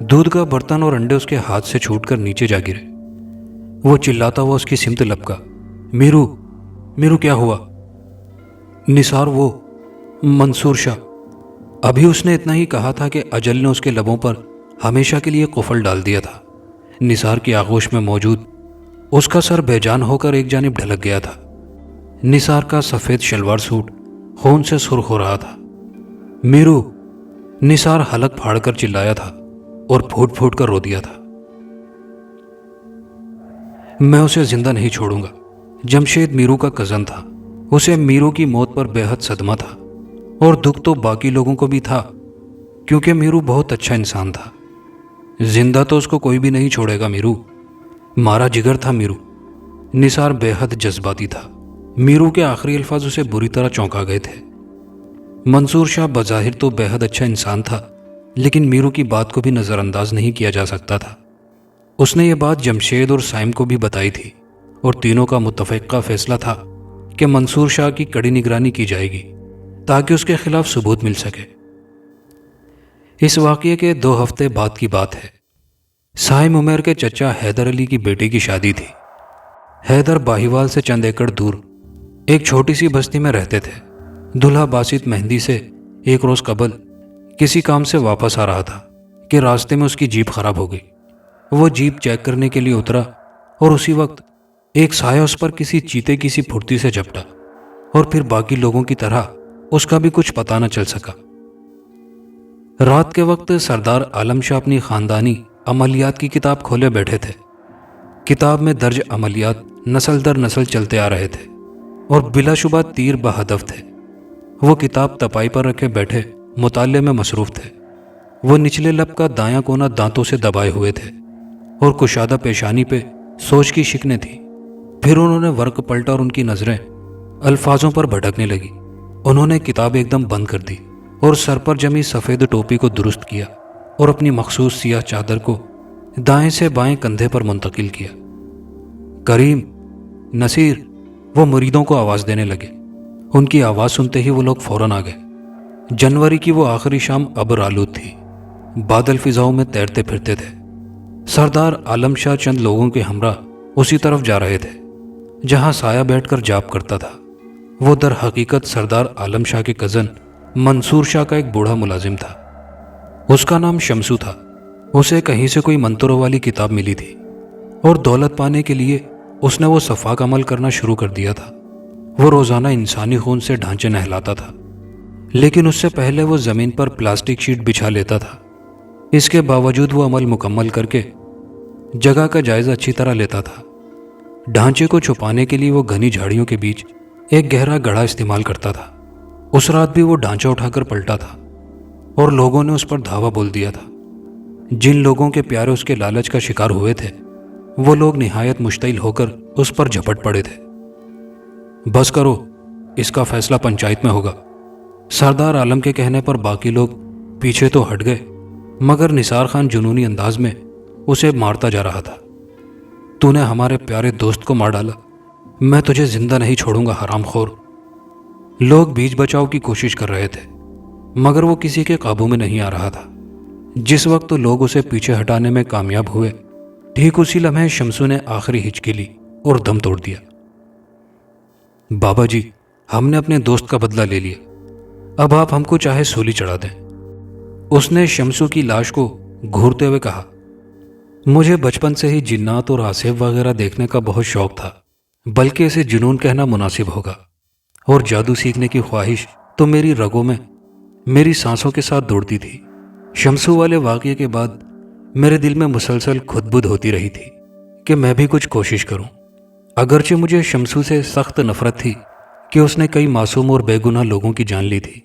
دودھ کا برتن اور انڈے اس کے ہاتھ سے چھوٹ کر نیچے جا گرے۔ وہ چلاتا ہوا اس کی سمت لپکا، میرو، میرو کیا ہوا؟ نثار، وہ منصور شاہ۔ ابھی اس نے اتنا ہی کہا تھا کہ اجل نے اس کے لبوں پر ہمیشہ کے لیے قفل ڈال دیا تھا۔ نثار کی آغوش میں موجود اس کا سر بے جان ہو کر ایک جانب ڈھلک گیا تھا۔ نثار کا سفید شلوار سوٹ خون سے سرخ ہو رہا تھا۔ میرو، نثار حلق پھاڑ کر چلایا تھا اور پھوٹ پھوٹ کر رو دیا تھا۔ میں اسے زندہ نہیں چھوڑوں گا۔ جمشید میرو کا کزن تھا۔ اسے میرو کی موت پر بے حد صدمہ تھا، اور دکھ تو باقی لوگوں کو بھی تھا، کیونکہ میرو بہت اچھا انسان تھا۔ زندہ تو اس کو کوئی بھی نہیں چھوڑے گا میرو، مارا جگر تھا میرو۔ نثار بے حد جذباتی تھا۔ میرو کے آخری الفاظ اسے بری طرح چونکا گئے تھے۔ منصور شاہ بظاہر تو بے حد اچھا انسان تھا، لیکن میرو کی بات کو بھی نظر انداز نہیں کیا جا سکتا تھا۔ اس نے یہ بات جمشید اور سائم کو بھی بتائی تھی، اور تینوں کا متفقہ فیصلہ تھا کہ منصور شاہ کی کڑی نگرانی کی جائے گی تاکہ اس کے خلاف ثبوت مل سکے۔ اس واقعے کے 2 ہفتے بعد کی بات ہے۔ سائم عمیر کے چچا حیدر علی کی بیٹی کی شادی تھی۔ حیدر باہیوال سے چند ایکڑ دور ایک چھوٹی سی بستی میں رہتے تھے۔ دلہا باسط مہندی سے ایک روز قبل کسی کام سے واپس آ رہا تھا کہ راستے میں اس کی جیپ خراب ہو گئی۔ وہ جیپ چیک کرنے کے لیے اترا، اور اسی وقت ایک سایہ اس پر کسی چیتے کی سی پھرتی سے جھپٹا، اور پھر باقی لوگوں کی طرح اس کا بھی کچھ پتہ نہ چل سکا۔ رات کے وقت سردار عالم شاہ اپنی خاندانی عملیات کی کتاب کھولے بیٹھے تھے۔ کتاب میں درج عملیات نسل در نسل چلتے آ رہے تھے اور بلا شبہ تیر بہدف تھے۔ وہ کتاب تپائی پر رکھے بیٹھے مطالعے میں مصروف تھے۔ وہ نچلے لب کا دایاں کونا دانتوں سے دبائے ہوئے تھے، اور کشادہ پیشانی پہ سوچ کی شکنیں تھیں۔ پھر انہوں نے ورق پلٹا اور ان کی نظریں الفاظوں پر بھٹکنے لگی۔ انہوں نے کتاب ایک دم بند کر دی اور سر پر جمی سفید ٹوپی کو درست کیا، اور اپنی مخصوص سیاہ چادر کو دائیں سے بائیں کندھے پر منتقل کیا۔ کریم، نصیر، وہ مریدوں کو آواز دینے لگے۔ ان کی آواز سنتے ہی وہ لوگ فوراً آ گئے۔ جنوری کی وہ آخری شام ابر آلود تھی۔ بادل فضاؤں میں تیرتے پھرتے تھے۔ سردار عالم شاہ چند لوگوں کے ہمراہ اسی طرف جا رہے تھے جہاں سایہ بیٹھ کر جاپ کرتا تھا۔ وہ در حقیقت سردار عالم شاہ کے کزن منصور شاہ کا ایک بوڑھا ملازم تھا۔ اس کا نام شمسو تھا۔ اسے کہیں سے کوئی منتروں والی کتاب ملی تھی، اور دولت پانے کے لیے اس نے وہ صفاق عمل کرنا شروع کر دیا تھا۔ وہ روزانہ انسانی خون سے ڈھانچے نہلاتا تھا، لیکن اس سے پہلے وہ زمین پر پلاسٹک شیٹ بچھا لیتا تھا۔ اس کے باوجود وہ عمل مکمل کر کے جگہ کا جائزہ اچھی طرح لیتا تھا۔ ڈھانچے کو چھپانے کے لیے وہ گھنی جھاڑیوں کے بیچ ایک گہرا گڑھا استعمال کرتا تھا۔ اس رات بھی وہ ڈھانچہ اٹھا کر پلٹا تھا، اور لوگوں نے اس پر دھاوا بول دیا تھا۔ جن لوگوں کے پیارے اس کے لالچ کا شکار ہوئے تھے، وہ لوگ نہایت مشتعل ہو کر اس پر جھپٹ پڑے تھے۔ بس کرو، اس کا فیصلہ پنچایت میں ہوگا۔ سردار عالم کے کہنے پر باقی لوگ پیچھے تو ہٹ گئے، مگر نثار خان جنونی انداز میں اسے مارتا جا رہا تھا۔ تو نے ہمارے پیارے دوست کو مار ڈالا، میں تجھے زندہ نہیں چھوڑوں گا، حرام خور۔ لوگ بیچ بچاؤ کی کوشش کر رہے تھے، مگر وہ کسی کے قابو میں نہیں آ رہا تھا۔ جس وقت لوگ اسے پیچھے ہٹانے میں کامیاب ہوئے، ٹھیک اسی لمحے شمسو نے آخری ہچکی لی اور دم توڑ دیا۔ بابا جی، ہم نے اپنے دوست کا بدلہ لے لیا، اب آپ ہم کو چاہے سولی چڑھا دیں۔ اس نے شمسو کی لاش کو گھورتے ہوئے کہا، مجھے بچپن سے ہی جنات اور آصف وغیرہ دیکھنے کا بہت شوق تھا، بلکہ اسے جنون کہنا مناسب ہوگا، اور جادو سیکھنے کی خواہش تو میری رگوں میں میری سانسوں کے ساتھ دوڑتی تھی۔ شمسو والے واقعے کے بعد میرے دل میں مسلسل خود بدھ ہوتی رہی تھی کہ میں بھی کچھ کوشش کروں۔ اگرچہ مجھے شمسو سے سخت نفرت تھی کہ اس نے کئی معصوم اور بے گناہ لوگوں کی جان لی تھی،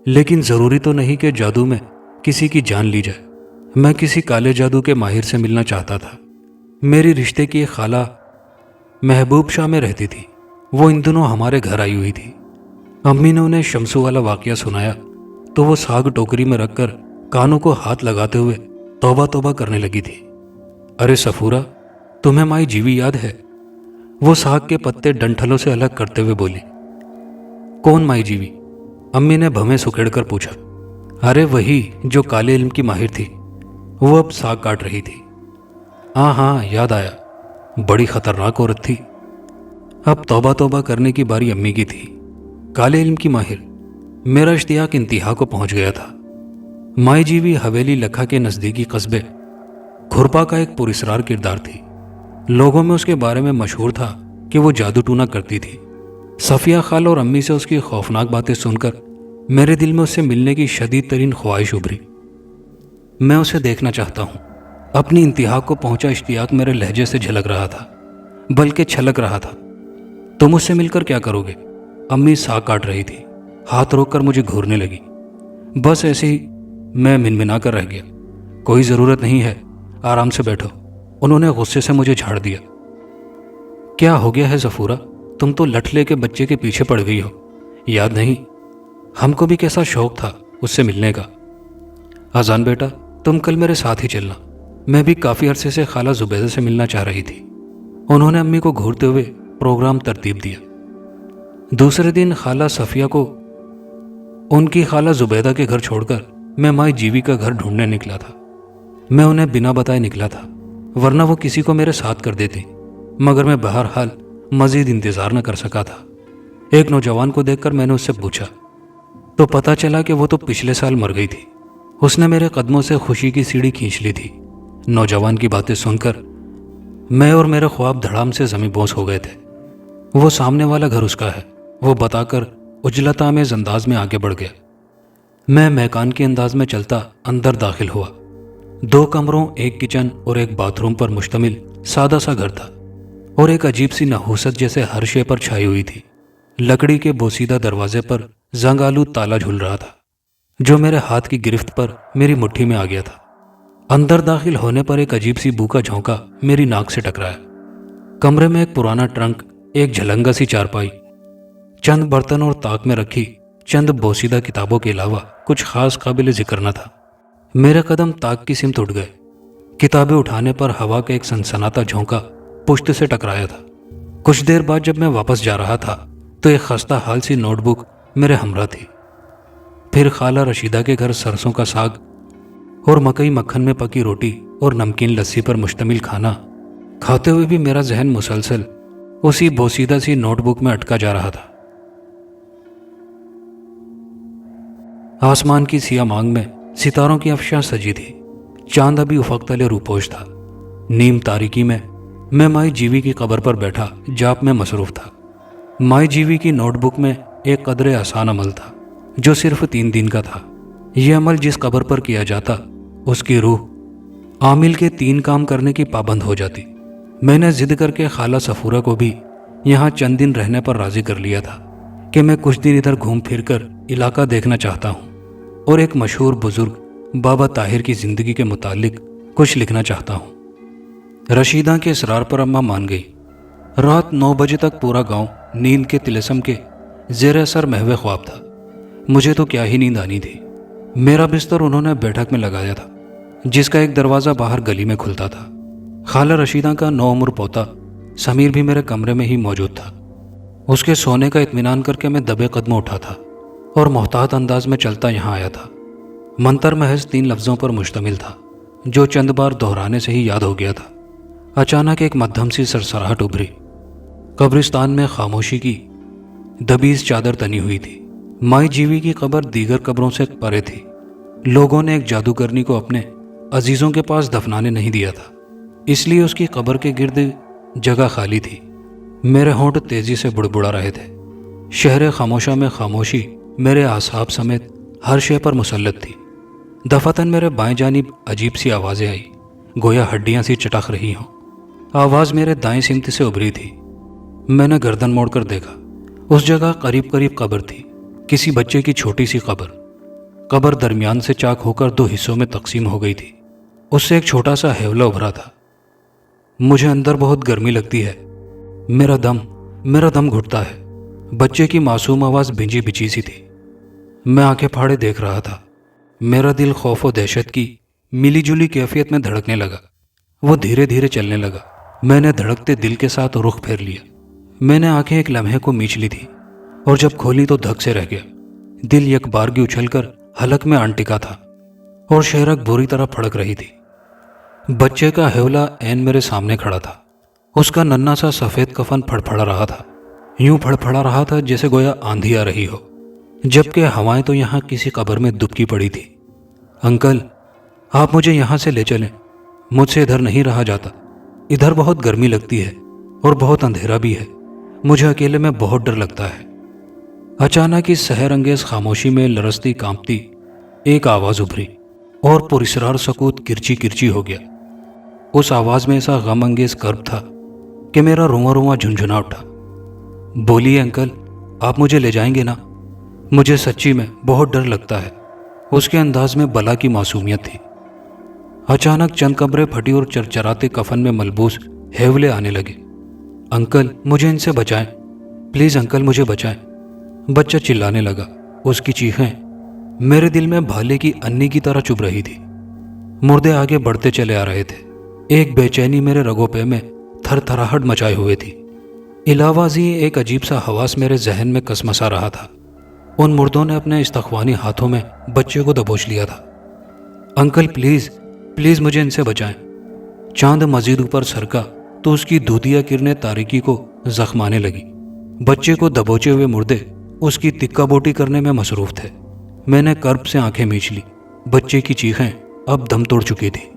لیکن ضروری تو نہیں کہ جادو میں کسی کی جان لی جائے۔ میں کسی کالے جادو کے ماہر سے ملنا چاہتا تھا۔ میری رشتے کی ایک خالہ محبوب شاہ میں رہتی تھی، وہ ان دنوں ہمارے گھر آئی ہوئی تھی۔ امی نے انہیں شمسو والا واقعہ سنایا تو وہ ساگ ٹوکری میں رکھ کر کانوں کو ہاتھ لگاتے ہوئے توبہ توبہ کرنے لگی تھی۔ ارے سفورا، تمہیں مائی جیوی یاد ہے؟ وہ ساگ کے پتے ڈنٹھلوں سے الگ کرتے ہوئے بولی۔ کون مائی جیوی؟ امی نے بھویں سکیڑ کر پوچھا۔ ارے وہی جو کالے علم کی ماہر تھی، وہ اب ساگ کاٹ رہی تھی۔ ہاں یاد آیا، بڑی خطرناک عورت تھی۔ اب توبہ توبہ کرنے کی باری امی کی تھی۔ کالے علم کی ماہر۔ میرا اشتیاق انتہا کو پہنچ گیا تھا۔ مائی جیوی حویلی لکھا کے نزدیکی قصبے کھرپا کا ایک پراسرار کردار تھی۔ لوگوں میں اس کے بارے میں مشہور تھا کہ وہ جادو ٹونا کرتی تھی۔ صفیہ خال اور امی سے اس کی خوفناک باتیں سن کر میرے دل میں اس سے ملنے کی شدید ترین خواہش ابھری۔ میں اسے دیکھنا چاہتا ہوں۔ اپنی انتہا کو پہنچا اشتیاق میرے لہجے سے جھلک رہا تھا، بلکہ چھلک رہا تھا۔ تم اس سے مل کر کیا کرو گے؟ امی ساگ کاٹ رہی تھی، ہاتھ روک کر مجھے گھورنے لگی۔ بس ایسے ہی، میں منمنا کر رہ گیا۔ کوئی ضرورت نہیں ہے، آرام سے بیٹھو۔ انہوں نے غصے سے مجھے جھاڑ دیا۔ کیا ہو گیا ہے ظفورہ؟ تم تو لٹھ لے کے بچے کے پیچھے پڑ گئی ہو، یاد نہیں؟ ہم کو بھی کیسا شوق تھا اس سے ملنے کا۔ اذان بیٹا، تم کل میرے ساتھ ہی چلنا۔ میں بھی کافی عرصے سے خالہ زبیدہ سے ملنا چاہ رہی تھی۔ انہوں نے امی کو گھورتے ہوئے پروگرام ترتیب دیا۔ دوسرے دن خالہ صفیہ کو ان کی خالہ زبیدہ کے گھر چھوڑ کر میں مائی جیوی کا گھر ڈھونڈنے نکلا تھا۔ میں انہیں بنا بتائے نکلا تھا، ورنہ وہ کسی کو میرے ساتھ کر دیتی، مگر میں بہرحال مزید انتظار نہ کر سکا تھا۔ ایک نوجوان کو دیکھ کر میں نے اس سے پوچھا تو پتہ چلا کہ وہ تو پچھلے سال مر گئی تھی۔ اس نے میرے قدموں سے خوشی کی سیڑھی کھینچ لی تھی۔ نوجوان کی باتیں سن کر میں اور میرے خواب دھڑام سے زمیں بوس ہو گئے تھے۔ وہ سامنے والا گھر اس کا ہے، وہ بتا کر اجلتا آمیز انداز میں آگے بڑھ گیا۔ میں میکان کے انداز میں چلتا اندر داخل ہوا۔ 2 کمروں، ایک کچن اور ایک باتھ روم پر مشتمل سادہ سا گھر تھا، اور ایک عجیب سی نحوست جیسے ہر شے پر چھائی ہوئی تھی۔ لکڑی کے بوسیدہ دروازے پر زنگ آلود تالا جھول رہا تھا، جو میرے ہاتھ کی گرفت پر میری مٹھی میں آ گیا تھا۔ اندر داخل ہونے پر ایک عجیب سی بو کا جھونکا میری ناک سے ٹکرایا۔ کمرے میں ایک پرانا ٹرنک، ایک جھلنگا سی چارپائی، چند برتن اور طاق میں رکھی چند بوسیدہ کتابوں کے علاوہ کچھ خاص قابل ذکر نہ تھا۔ میرے قدم طاق کی سمت اٹھ گئے۔ کتابیں اٹھانے پر ہوا کا ایک سنسناتا جھونکا پشت سے ٹکرایا تھا۔ کچھ دیر بعد جب میں واپس جا رہا تھا تو ایک خستہ حال سی نوٹ بک میرے ہمراہ تھی۔ پھر خالہ رشیدہ کے گھر سرسوں کا ساگ اور مکئی مکھن میں پکی روٹی اور نمکین لسی پر مشتمل کھانا کھاتے ہوئے بھی میرا ذہن مسلسل اسی بوسیدہ سی نوٹ بک میں اٹکا جا رہا تھا۔ آسمان کی سیاہ مانگ میں ستاروں کی افشاں سجی تھی۔ چاند ابھی افق تلے روپوش تھا۔ نیم تاریکی میں مائی جیوی کی قبر پر بیٹھا جاپ میں مصروف تھا۔ مائی جیوی کی نوٹ بک میں ایک قدر آسان عمل تھا جو صرف 3 دن کا تھا۔ یہ عمل جس قبر پر کیا جاتا، اس کی روح عامل کے 3 کام کرنے کی پابند ہو جاتی۔ میں نے ضد کر کے خالہ صفورہ کو بھی یہاں چند دن رہنے پر راضی کر لیا تھا کہ میں کچھ دن ادھر گھوم پھر کر علاقہ دیکھنا چاہتا ہوں اور ایک مشہور بزرگ بابا طاہر کی زندگی کے متعلق کچھ لکھنا چاہتا ہوں۔ رشیدہ کے اصرار پر اماں مان گئی۔ رات 9 بجے تک پورا گاؤں نیند کے طلسم کے زیر اثر محو خواب تھا۔ مجھے تو کیا ہی نیند آنی تھی۔ میرا بستر انہوں نے بیٹھک میں لگایا تھا، جس کا ایک دروازہ باہر گلی میں کھلتا تھا۔ خالہ رشیدہ کا 9 عمر پوتا سمیر بھی میرے کمرے میں ہی موجود تھا۔ اس کے سونے کا اطمینان کر کے میں دبے قدم اٹھا تھا اور محتاط انداز میں چلتا یہاں آیا تھا۔ منتر محض 3 لفظوں پر مشتمل تھا جو چند بار دہرانے سے ہی یاد ہو گیا تھا۔ اچانک ایک مدھم سی سرسراہٹ ابھری۔ قبرستان میں خاموشی کی دبیز چادر تنی ہوئی تھی۔ مائی جیوی کی قبر دیگر قبروں سے پرے تھی۔ لوگوں نے ایک جادوگرنی کو اپنے عزیزوں کے پاس دفنانے نہیں دیا تھا، اس لیے اس کی قبر کے گرد جگہ خالی تھی۔ میرے ہونٹ تیزی سے بڑبڑا رہے تھے۔ شہر خاموشہ میں خاموشی میرے اعصاب سمیت ہر شے پر مسلط تھی۔ دفعتاً میرے بائیں جانب عجیب سی آوازیں آئی، گویا ہڈیاں سی چٹخ رہی ہوں۔ آواز میرے دائیں سمت سے ابھری تھی۔ میں نے گردن موڑ کر دیکھا۔ اس جگہ قریب قریب قبر تھی، کسی بچے کی چھوٹی سی قبر۔ قبر درمیان سے چاک ہو کر 2 حصوں میں تقسیم ہو گئی تھی۔ اس سے ایک چھوٹا سا ہیولا ابھرا تھا۔ مجھے اندر بہت گرمی لگتی ہے، میرا دم گھٹتا ہے۔ بچے کی معصوم آواز بھینجی بچی سی تھی۔ میں آنکھیں پھاڑے دیکھ رہا تھا۔ میرا دل خوف و دہشت کی ملی جلی کیفیت میں دھڑکنے لگا۔ وہ دھیرے دھیرے چلنے لگا۔ میں نے دھڑکتے دل کے ساتھ رخ پھیر لیا۔ میں نے آنکھیں ایک لمحے کو میچ لی تھی اور جب کھولی تو دھک سے رہ گیا۔ دل یک بارگی اچھل کر حلق میں آن ٹکا تھا اور شہرک بری طرح پھڑک رہی تھی۔ بچے کا ہیولا عین میرے سامنے کھڑا تھا۔ اس کا ننھا سا سفید کفن پھڑپھڑا رہا تھا، یوں پھڑپھڑا رہا تھا جیسے گویا آندھی آ رہی ہو، جبکہ ہوائیں تو یہاں کسی قبر میں دبکی پڑی تھی۔ انکل، آپ مجھے یہاں سے لے چلیں، مجھ سے ادھر نہیں رہا جاتا، ادھر بہت گرمی لگتی ہے اور بہت اندھیرا بھی ہے، مجھے اکیلے میں بہت ڈر لگتا ہے۔ اچانک اس سحر انگیز خاموشی میں لرزتی کانپتی ایک آواز ابھری اور پراسرار سکوت کرچی کرچی ہو گیا۔ اس آواز میں ایسا غم انگیز کرب تھا کہ میرا رواں رواں جھنجھنا اٹھا۔ بولیے انکل، آپ مجھے لے جائیں گے نا؟ مجھے سچی میں بہت ڈر لگتا ہے۔ اس کے انداز میں بلا کی معصومیت تھی۔ اچانک چند قبریں پھٹی اور چرچراتے کفن میں ملبوس ہیولے آنے لگے۔ انکل، مجھے ان سے بچائیں، پلیز انکل مجھے بچائیں۔ بچہ چلانے لگا۔ اس کی چیخیں میرے دل میں بھالے کی انی کی طرح چبھ رہی تھی۔ مردے آگے بڑھتے چلے آ رہے تھے۔ ایک بے چینی میرے رگوں پہ میں تھر تھراہٹ مچائے ہوئے تھی۔ علاوہ ازیں ایک عجیب سا حواس میرے ذہن میں کسمسا رہا تھا۔ ان مردوں نے اپنے استخوانی ہاتھوں میں بچے کو دبوچ لیا تھا۔ انکل پلیز، پلیز مجھے ان سے بچائیں۔ چاند مزید اوپر سرکا تو اس کی دودھیا کرنیں تاریکی کو زخمانے لگی۔ بچے کو دبوچے ہوئے مردے اس کی تکہ بوٹی کرنے میں مصروف تھے۔ میں نے کرب سے آنکھیں میچ لی۔ بچے کی چیخیں اب دم توڑ چکی تھی۔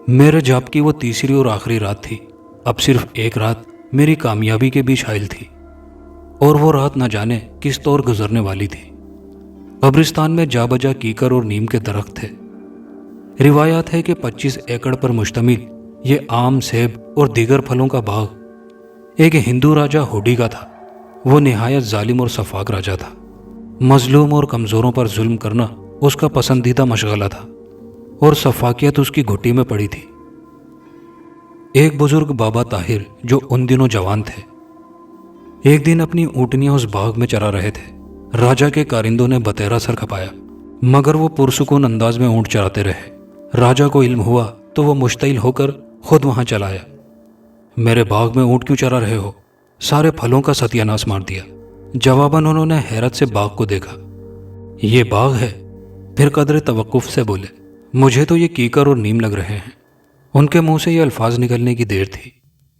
میرے جاب کی وہ تیسری اور آخری رات تھی۔ اب صرف ایک رات میری کامیابی کے بیچ حائل تھی، اور وہ رات نہ جانے کس طور گزرنے والی تھی۔ قبرستان میں جا بجا کیکر اور نیم کے درخت تھے۔ روایات ہے کہ 25 ایکڑ پر مشتمل یہ آم، سیب اور دیگر پھلوں کا باغ ایک ہندو راجا ہوڈی کا تھا۔ وہ نہایت ظالم اور سفاک راجا تھا۔ مظلوم اور کمزوروں پر ظلم کرنا اس کا پسندیدہ مشغلہ تھا، اور سفاکیت اس کی گھٹی میں پڑی تھی۔ ایک بزرگ بابا طاہر جو ان دنوں جوان تھے، ایک دن اپنی اونٹنیاں اس باغ میں چرا رہے تھے۔ راجا کے کارندوں نے بتیرا سر کھپایا، مگر وہ پرسکون انداز میں اونٹ چراتے رہے۔ راجا کو علم ہوا تو وہ مشتعل ہو کر خود وہاں چلا آیا۔ میرے باغ میں اونٹ کیوں چرا رہے ہو؟ سارے پھلوں کا ستیہ ناش مار دیا۔ جواباً انہوں نے حیرت سے باغ کو دیکھا۔ یہ باغ ہے؟ پھر قدر توقف سے بولے، مجھے تو یہ کیکر اور نیم لگ رہے ہیں۔ ان کے منہ سے یہ الفاظ نکلنے کی دیر تھی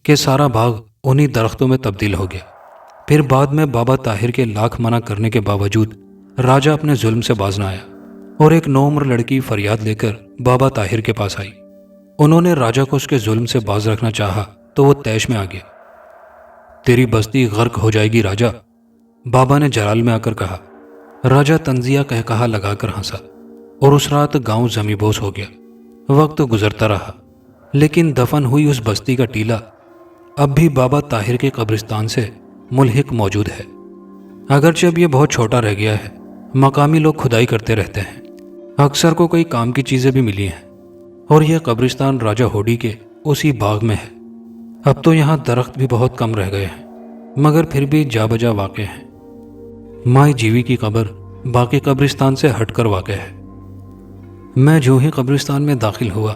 کہ سارا باغ انہی درختوں میں تبدیل ہو گیا۔ پھر بعد میں بابا طاہر کے لاکھ منع کرنے کے باوجود راجا اپنے ظلم سے باز نہ آیا، اور ایک نوعمر لڑکی فریاد لے کر بابا طاہر کے پاس آئی۔ انہوں نے راجا کو اس کے ظلم سے باز رکھنا چاہا تو وہ طیش میں آ گیا۔ تیری بستی غرق ہو جائے گی راجا، بابا نے جلال میں آ کر کہا۔ راجا تنزیہ کہا لگا کر ہنسا، اور اس رات گاؤں زمیں بوس ہو گیا۔ وقت گزرتا رہا، لیکن دفن ہوئی اس بستی کا ٹیلہ اب بھی بابا طاہر کے قبرستان سے ملحق موجود ہے۔ اگرچہ اب یہ بہت چھوٹا رہ گیا ہے، مقامی لوگ کھدائی کرتے رہتے ہیں، اکثر کو کئی کام کی چیزیں بھی ملی ہیں، اور یہ قبرستان راجا ہوڈی کے اسی باغ میں ہے۔ اب تو یہاں درخت بھی بہت کم رہ گئے ہیں، مگر پھر بھی جا بجا واقع ہیں۔ مائی جیوی کی قبر باقی قبرستان سے ہٹ کر واقع ہے۔ میں جو ہی قبرستان میں داخل ہوا،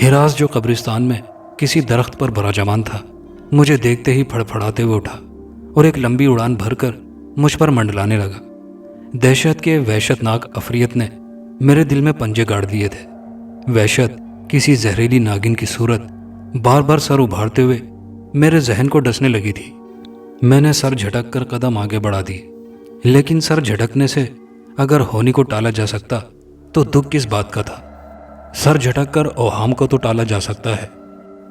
ہراس جو قبرستان میں کسی درخت پر براجمان تھا، مجھے دیکھتے ہی پھڑپھڑاتے ہوئے اٹھا اور ایک لمبی اڑان بھر کر مجھ پر منڈلانے لگا۔ دہشت کے وحشت ناک عفریت نے میرے دل میں پنجے گاڑ دیے تھے۔ وحشت کسی زہریلی ناگن کی صورت بار بار سر ابھارتے ہوئے میرے ذہن کو ڈسنے لگی تھی۔ میں نے سر جھٹک کر قدم آگے بڑھا دیے، لیکن سر جھٹکنے سے اگر ہونی کو ٹالا جا سکتا تو دکھ کس بات کا تھا؟ سر جھٹک کر اوہام کو تو ٹالا جا سکتا ہے،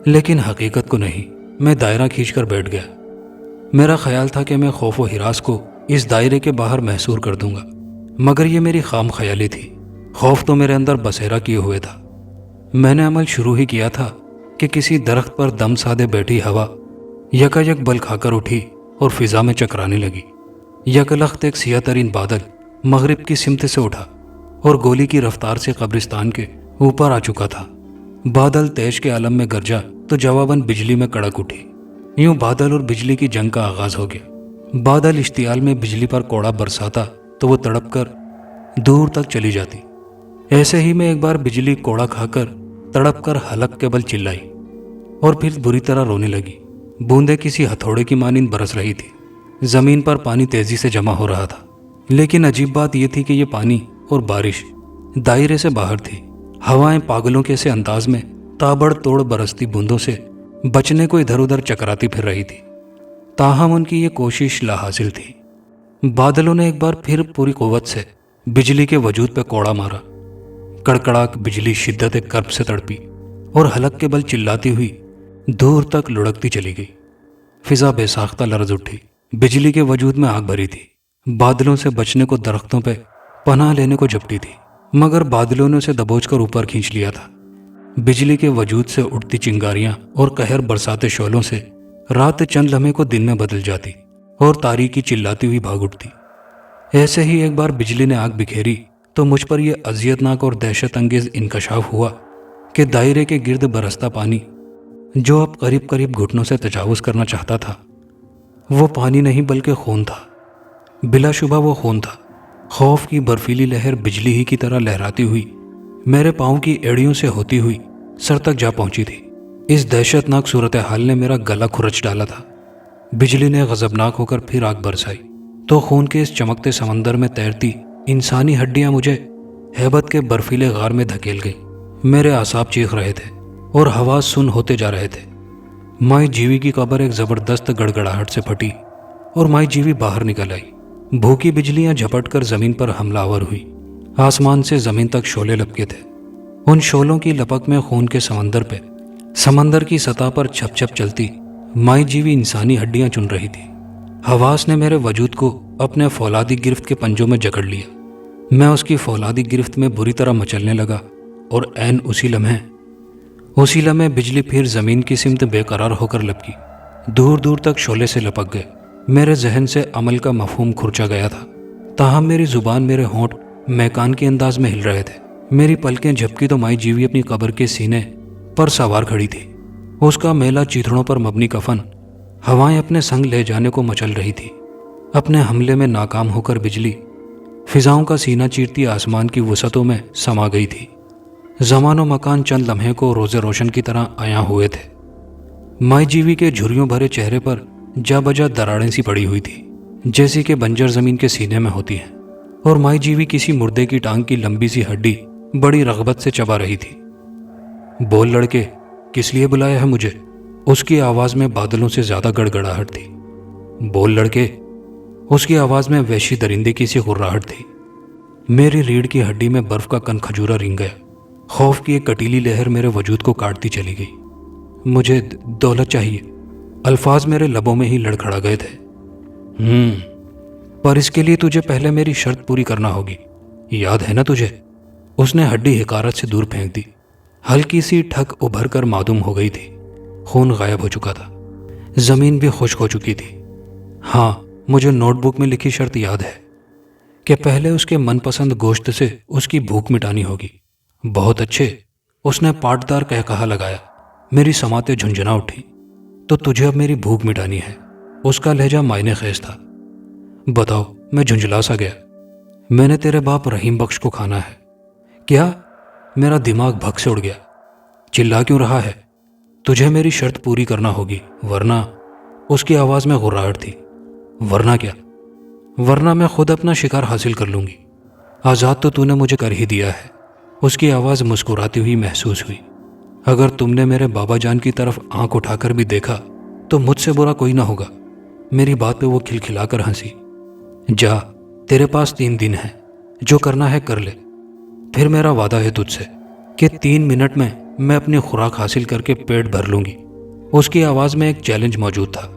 لیکن حقیقت کو نہیں۔ میں دائرہ کھینچ کر بیٹھ گیا۔ میرا خیال تھا کہ میں خوف و ہراس کو اس دائرے کے باہر محصور کر دوں گا، مگر یہ میری خام خیالی تھی۔ خوف تو میرے اندر بسیرا کیے ہوئے تھا۔ میں نے عمل شروع ہی کیا تھا کہ کسی درخت پر دم سادے بیٹھی ہوا یکایک بل کھا کر اٹھی اور فضا میں چکرانے لگی۔ یکلخت ایک سیاہ ترین بادل مغرب کی سمت سے اٹھا اور گولی کی رفتار سے قبرستان کے اوپر آ چکا تھا۔ بادل تیش کے عالم میں گرجا تو جواباً بجلی میں کڑک اٹھی۔ یوں بادل اور بجلی کی جنگ کا آغاز ہو گیا۔ بادل اشتعال میں بجلی پر کوڑا برساتا تو وہ تڑپ کر دور تک چلی جاتی۔ ایسے ہی میں ایک بار بجلی کوڑا کھا کر تڑپ کر حلق کے بل چلائی اور پھر بری طرح رونے لگی۔ بوندیں کسی ہتھوڑے کی مانند برس رہی تھی۔ زمین پر پانی تیزی سے جمع ہو رہا تھا، لیکن عجیب بات یہ تھی کہ یہ پانی اور بارش دائرے سے باہر تھی۔ ہوائیں پاگلوں کے سے انداز میں تابڑ توڑ برستی بوندوں سے بچنے کو ادھر ادھر چکراتی پھر رہی تھی، تاہم ان کی یہ کوشش لا حاصل تھی۔ بادلوں نے ایک بار پھر پوری قوت سے بجلی کے وجود پہ کوڑا مارا۔ کڑکڑاک بجلی شدت کرب سے تڑپی اور حلق کے بل چلاتی ہوئی دور تک لڑکتی چلی گئی۔ فضا بے ساختہ لرز اٹھی، بجلی کے وجود میں آگ بھری تھی۔ بادلوں سے بچنے کو درختوں پہ پناہ لینے کو جھپٹی تھی، مگر بادلوں نے اسے دبوچ کر اوپر کھینچ لیا تھا۔ بجلی کے وجود سے اٹھتی چنگاریاں اور قہر برساتے شعلوں سے رات چند لمحے کو دن میں بدل جاتی اور تاریکی چلاتی ہوئی بھاگ اٹھتی۔ ایسے ہی ایک بار بجلی نے آگ بکھیری تو مجھ پر یہ اذیتناک اور دہشت انگیز انکشاف ہوا کہ دائرے کے گرد برستا پانی جو اب قریب قریب گھٹنوں سے تجاوز کرنا چاہتا تھا، وہ پانی نہیں بلکہ خون تھا۔ بلا شبہ وہ خون تھا۔ خوف کی برفیلی لہر بجلی ہی کی طرح لہراتی ہوئی میرے پاؤں کی ایڑیوں سے ہوتی ہوئی سر تک جا پہنچی تھی۔ اس دہشتناک صورتحال نے میرا گلا کھرچ ڈالا تھا۔ بجلی نے غضبناک ہو کر پھر آگ برسائی تو خون کے اس چمکتے سمندر میں تیرتی انسانی ہڈیاں مجھے ہیبت کے برفیلے غار میں دھکیل گئی۔ میرے اعصاب چیخ رہے تھے اور حواس سن ہوتے جا رہے تھے۔ مائی جیوی کی قبر ایک زبردست گڑگڑاہٹ سے پھٹی اور مائی جیوی باہر نکل آئی۔ بھوکی بجلیاں جھپٹ کر زمین پر حملہ آور ہوئی۔ آسمان سے زمین تک شعلے لپکے تھے۔ ان شعلوں کی لپک میں خون کے سمندر پہ، سمندر کی سطح پر چھپ چھپ چلتی مائی جیوی انسانی ہڈیاں چن رہی تھی۔ حواس نے میرے وجود کو اپنے فولادی گرفت کے پنجوں میں جکڑ لیا۔ میں اس کی فولادی گرفت میں بری طرح مچلنے لگا اور عین اسی لمحے بجلی پھر زمین کی سمت بے قرار ہو کر لپکی۔ دور دور تک شعلے سے لپک گئے۔ میرے ذہن سے عمل کا مفہوم کھرچا گیا تھا، تاہم میری زبان، میرے ہونٹ میکان کے انداز میں ہل رہے تھے۔ میری پلکیں جھپکی تو مائی جیوی اپنی قبر کے سینے پر سوار کھڑی تھی۔ اس کا میلا چیتڑوں پر مبنی کفن ہوائیں اپنے سنگ لے جانے کو مچل رہی تھی۔ اپنے حملے میں ناکام ہو کر بجلی فضاؤں کا سینہ چیرتی آسمان کی وسعتوں میں سما گئی تھی۔ زمان و مکان چند لمحے کو روز روشن کی طرح عیاں ہوئے تھے۔ مائی جیوی کے جھریوں بھرے چہرے پر جا بجا دراڑیں سی پڑی ہوئی تھی، جیسی کہ بنجر زمین کے سینے میں ہوتی ہیں، اور مائی جیوی کسی مردے کی ٹانگ کی لمبی سی ہڈی بڑی رغبت سے چبا رہی تھی۔ بول لڑکے، کس لیے بلایا ہے مجھے؟ اس کی آواز میں بادلوں سے زیادہ گڑگڑاہٹ تھی۔ بول لڑکے، اس کی آواز میں وحشی درندے کی سی غراہٹ تھی۔ میری ریڑھ کی ہڈی میں برف کا کن کھجورا رنگ گیا۔ خوف کی ایک کٹیلی لہر میرے وجود کو کاٹتی چلی گئی۔ مجھے دولت چاہیے، الفاظ میرے لبوں میں ہی لڑکھڑا گئے تھے۔ پر اس کے لیے تجھے پہلے میری شرط پوری کرنا ہوگی، یاد ہے نا تجھے؟ اس نے ہڈی حقارت سے دور پھینک دی۔ ہلکی سی ٹھک ابھر کر معدوم ہو گئی تھی۔ خون غائب ہو چکا تھا، زمین بھی خشک ہو چکی تھی۔ ہاں، مجھے نوٹ بک میں لکھی شرط یاد ہے کہ پہلے اس کے من پسند گوشت سے اس کی بھوک مٹانی ہوگی۔ بہت اچھے، اس نے پاٹدار کہا لگایا۔ میری سماعتیں جھنجھنا اٹھی۔ تو تجھے اب میری بھوک مٹانی ہے؟ اس کا لہجہ معنی خیز تھا۔ بتاؤ، میں جھنجھلا سا گیا۔ میں نے تیرے باپ رحیم بخش کو کھانا ہے۔ کیا؟ میرا دماغ بھگ سے اڑ گیا۔ چلا کیوں رہا ہے؟ تجھے میری شرط پوری کرنا ہوگی، ورنہ… اس کی آواز میں غراہٹ تھی۔ ورنہ کیا؟ ورنہ میں خود اپنا شکار حاصل کر لوں گی۔ آزاد تو نے مجھے کر ہی دیا ہے۔ اس کی آواز مسکراتی ہوئی محسوس ہوئی۔ اگر تم نے میرے بابا جان کی طرف آنکھ اٹھا کر بھی دیکھا تو مجھ سے برا کوئی نہ ہوگا۔ میری بات پہ وہ کھلکھلا کر ہنسی۔ جا، تیرے پاس 3 دن ہیں، جو کرنا ہے کر لے۔ پھر میرا وعدہ ہے تجھ سے کہ 3 منٹ میں اپنی خوراک حاصل کر کے پیٹ بھر لوں گی۔ اس کی آواز میں ایک چیلنج موجود تھا۔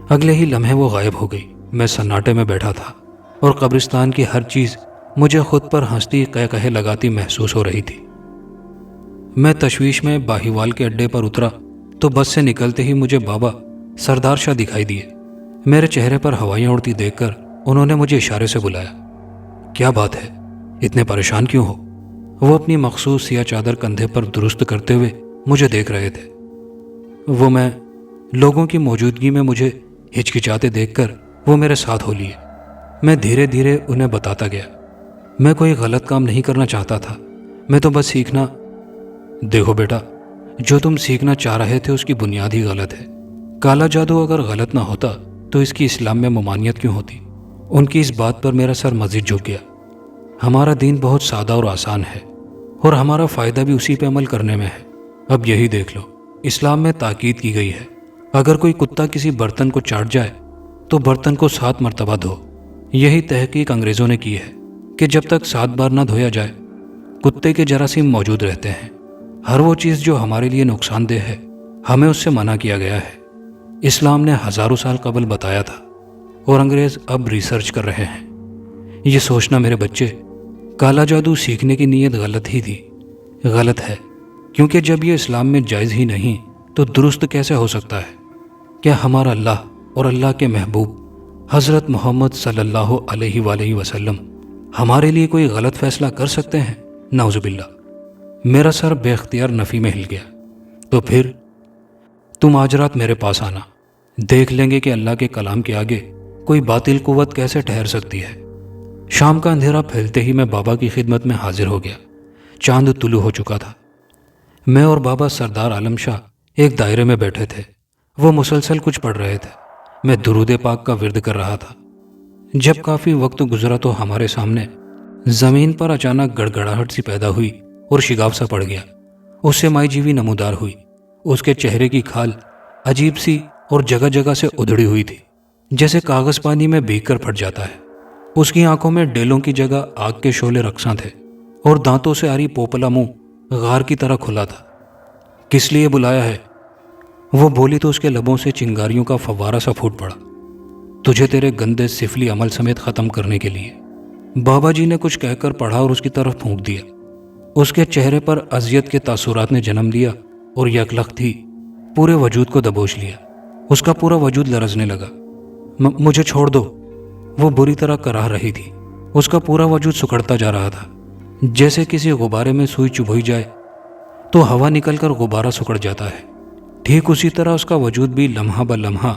اگلے ہی لمحے وہ غائب ہو گئی۔ میں سناٹے میں بیٹھا تھا اور قبرستان کی ہر چیز مجھے خود پر ہنستی قہقہے لگاتی محسوس ہو رہی تھی۔ میں تشویش میں باہیوال کے اڈے پر اترا تو بس سے نکلتے ہی مجھے بابا سردار شاہ دکھائی دیے۔ میرے چہرے پر ہوائیاں اڑتی دیکھ کر انہوں نے مجھے اشارے سے بلایا۔ کیا بات ہے؟ اتنے پریشان کیوں ہو؟ وہ اپنی مخصوص سیاہ چادر کندھے پر درست کرتے ہوئے مجھے دیکھ رہے تھے۔ میں لوگوں کی موجودگی میں مجھے ہچکچاتے دیکھ کر وہ میرے ساتھ ہو لیے۔ میں دھیرے دھیرے انہیں بتاتا گیا۔ میں کوئی غلط کام نہیں کرنا چاہتا تھا، میں تو بس سیکھنا… دیکھو بیٹا، جو تم سیکھنا چاہ رہے تھے اس کی بنیاد ہی غلط ہے۔ کالا جادو اگر غلط نہ ہوتا تو اس کی اسلام میں ممانعت کیوں ہوتی؟ ان کی اس بات پر میرا سر مزید جھک گیا۔ ہمارا دین بہت سادہ اور آسان ہے، اور ہمارا فائدہ بھی اسی پہ عمل کرنے میں ہے۔ اب یہی دیکھ لو، اسلام میں تاکید کی گئی ہے اگر کوئی کتا کسی برتن کو چاٹ جائے تو برتن کو 7 مرتبہ دھو۔ یہی تحقیق انگریزوں نے کی ہے کہ جب تک 7 بار نہ دھویا جائے کتے کے جراثیم موجود رہتے ہیں۔ ہر وہ چیز جو ہمارے لیے نقصان دہ ہے ہمیں اس سے منع کیا گیا ہے۔ اسلام نے ہزاروں سال قبل بتایا تھا اور انگریز اب ریسرچ کر رہے ہیں۔ یہ سوچنا میرے بچے کالا جادو سیکھنے کی نیت غلط ہی تھی، غلط ہے، کیونکہ جب یہ اسلام میں جائز ہی نہیں تو درست کیسے ہو سکتا ہے؟ کیا ہمارا اللہ اور اللہ کے محبوب حضرت محمد صلی اللہ علیہ وآلہ وسلم ہمارے لیے کوئی غلط فیصلہ کر سکتے ہیں؟ نعوذ باللہ۔ میرا سر بے اختیار نفی میں ہل گیا۔ تو پھر تم آج رات میرے پاس آنا، دیکھ لیں گے کہ اللہ کے کلام کے آگے کوئی باطل قوت کیسے ٹھہر سکتی ہے۔ شام کا اندھیرا پھیلتے ہی میں بابا کی خدمت میں حاضر ہو گیا۔ چاند طلوع ہو چکا تھا۔ میں اور بابا سردار عالم شاہ ایک دائرے میں بیٹھے تھے۔ وہ مسلسل کچھ پڑھ رہے تھے، میں درود پاک کا ورد کر رہا تھا۔ جب کافی وقت گزرا تو ہمارے سامنے زمین پر اچانک گڑگڑاہٹ سی پیدا ہوئی اور شگاف سا پڑ گیا۔ اس سے مائی جیوی نمودار ہوئی۔ اس کے چہرے کی کھال عجیب سی اور جگہ جگہ سے ادھڑی ہوئی تھی، جیسے کاغذ پانی میں بھیگ کر پھٹ جاتا ہے۔ اس کی آنکھوں میں ڈیلوں کی جگہ آگ کے شعلے رقصاں تھے اور دانتوں سے آری پوپلا منہ غار کی طرح کھلا تھا۔ کس لیے بلایا ہے؟ وہ بولی تو اس کے لبوں سے چنگاریوں کا فوارہ سا پھوٹ پڑا۔ تجھے تیرے گندے سفلی عمل سمیت ختم کرنے کے لیے۔ بابا جی نے کچھ کہہ کر پڑھا اور اس کی طرف پھونک دیا۔ اس کے چہرے پر اذیت کے تاثرات نے جنم لیا اور یکلخت ہی پورے وجود کو دبوچ لیا۔ اس کا پورا وجود لرزنے لگا۔ مجھے چھوڑ دو، وہ بری طرح کراہ رہی تھی۔ اس کا پورا وجود سکڑتا جا رہا تھا، جیسے کسی غبارے میں سوئی چبھوئی جائے تو ہوا نکل کر غبارہ سکڑ جاتا ہے۔ ٹھیک اسی طرح اس کا وجود بھی لمحہ بہ لمحہ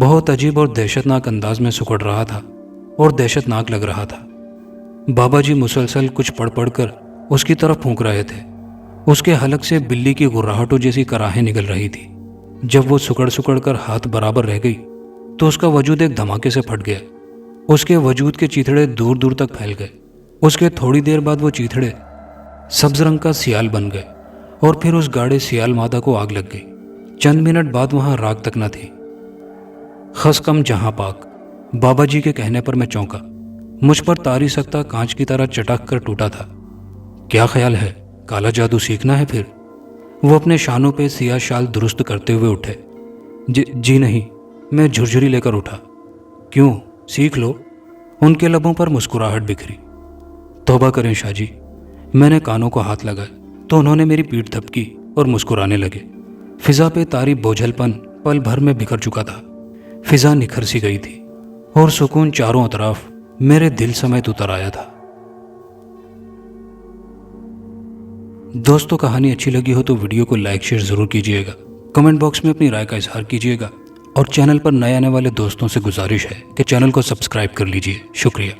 بہت عجیب اور دہشت ناک انداز میں سکڑ رہا تھا اور دہشت ناک لگ رہا تھا۔ بابا جی مسلسل کچھ پڑھ پڑھ کر اس کی طرف پھونک رہے تھے۔ اس کے حلق سے بلی کی غراہٹوں جیسی کراہیں نکل رہی تھی۔ جب وہ سکڑ سکڑ کر ہاتھ برابر رہ گئی تو اس کا وجود ایک دھماکے سے پھٹ گیا۔ اس کے وجود کے چیتھڑے دور دور تک پھیل گئے۔ اس کے تھوڑی دیر بعد وہ چیتھڑے سبز رنگ کا سیال بن گئے اور پھر اس گاڑے سیال مادہ کو آگ لگ گئی۔ چند منٹ بعد وہاں راگ تک نہ تھی۔ خس کم جہاں پاک، بابا جی کے کہنے پر میں چونکا۔ مجھ پر تاری سکتا کانچ کی طرح چٹک کر ٹوٹا تھا۔ کیا خیال ہے، کالا جادو سیکھنا ہے پھر؟ وہ اپنے شانوں پہ سیاہ شال درست کرتے ہوئے اٹھے۔ جی نہیں، میں جھرجھری لے کر اٹھا۔ کیوں؟ سیکھ لو۔ ان کے لبوں پر مسکراہٹ بکھری۔ توبہ کریں شاہ جی۔ میں نے کانوں کو ہاتھ لگائے تو انہوں نے میری پیٹھ تھپکی اور مسکرانے لگے۔ فضا پہ طاری بوجھل پن پل بھر میں بکھر چکا تھا۔ فضا نکھر سی گئی تھی اور سکون چاروں اطراف میرے دل سمیت اتر آیا تھا۔ دوستو، کہانی اچھی لگی ہو تو ویڈیو کو لائک شیئر ضرور کیجیے گا۔ کمنٹ باکس میں اپنی رائے کا اظہار کیجیے گا اور چینل پر نئے آنے والے دوستوں سے گزارش ہے کہ چینل کو سبسکرائب کر لیجیے۔ شکریہ۔